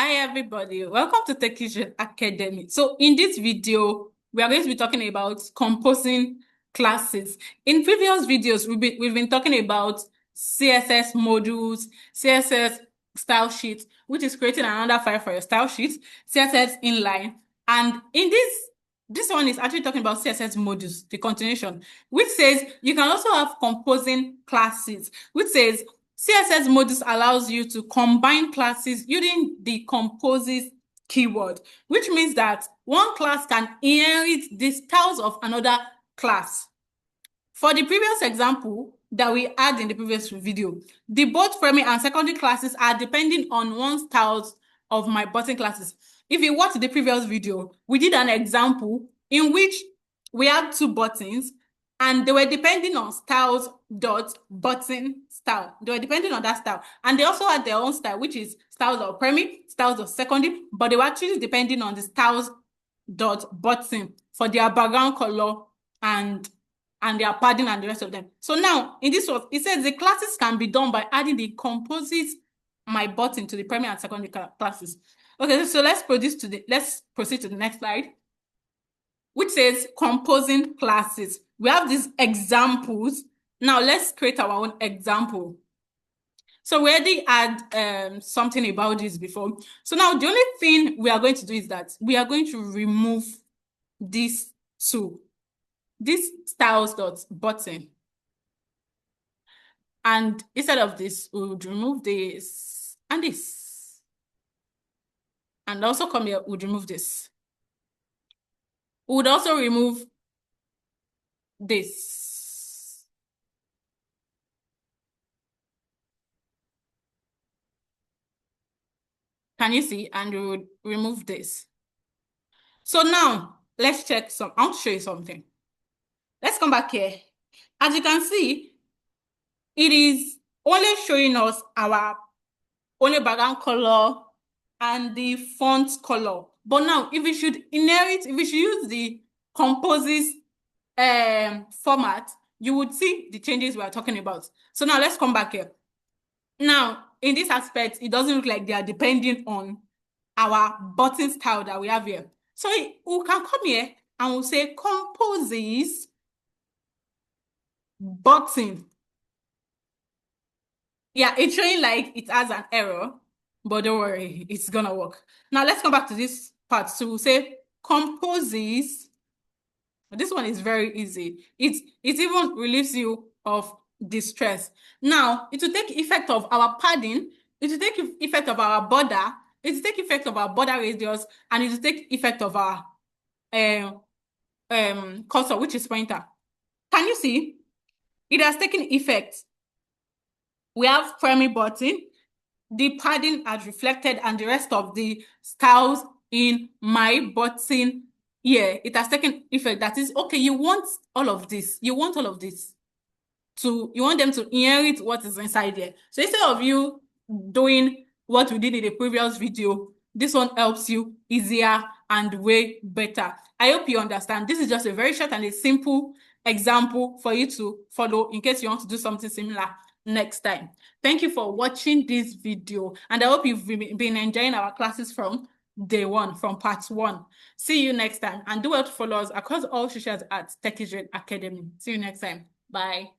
Hi everybody, welcome to Techvision Academy. So in this video, we are going to be talking about composing classes. In previous videos, we've been talking about CSS modules, CSS style sheets, which is creating another file for your style sheet, CSS inline. And in this one is actually talking about CSS modules, the continuation, which says you can also have composing classes, which says CSS modules allows you to combine classes using the composes keyword, which means that one class can inherit the styles of another class. For the previous example that we had in the previous video, the both primary and secondary classes are depending on one styles of my button classes. If you watch the previous video, we did an example in which we had two buttons and they were depending on styles dot button style. They were depending on that style. And they also had their own style, which is styles of primary, styles of secondary, but they were actually depending on the styles dot button for their background color and their padding and the rest of them. So now in this one, it says the classes can be done by adding the composites my button to the primary and secondary classes. Okay, so let's proceed to the next slide, which says composing classes. We have these examples. Now let's create our own example. So we already had something about this before. So now the only thing we are going to do is that we are going to remove these two, this styles.button. And instead of this, we would remove this and this. And also come here, we would remove this. We would also remove this. Can you see? And we would remove this. So now let's check some. I want to show you something. Let's come back here. As you can see, it is only showing us our only background color and the font color. But now, if we should use the composes format, you would see the changes we are talking about. So now let's come back here. Now, in this aspect, it doesn't look like they are depending on our button style that we have here. So we can come here and we'll say composes button. Yeah, it's showing like it has an error, but don't worry, it's gonna work. Now let's come back to this part. So we'll say composes. This one is very easy. It even relieves you of distress. Now it will take effect of our padding, it will take effect of our border, it will take effect of our border radius, and it will take effect of our cursor, which is pointer. Can you see? It has taken effect. We have primary button, the padding as reflected, and the rest of the styles in my button here. It has taken effect. That is, okay, you want all of this. You want all of this. You want them to inherit what is inside there. So instead of you doing what we did in the previous video, this one helps you easier and way better. I hope you understand. This is just a very short and a simple example for you to follow in case you want to do something similar next time. Thank you for watching this video, and I hope you've been enjoying our classes from day one, from part 1. See you next time, and do well to follow us across all socials at Techvision Academy. See you next time. Bye.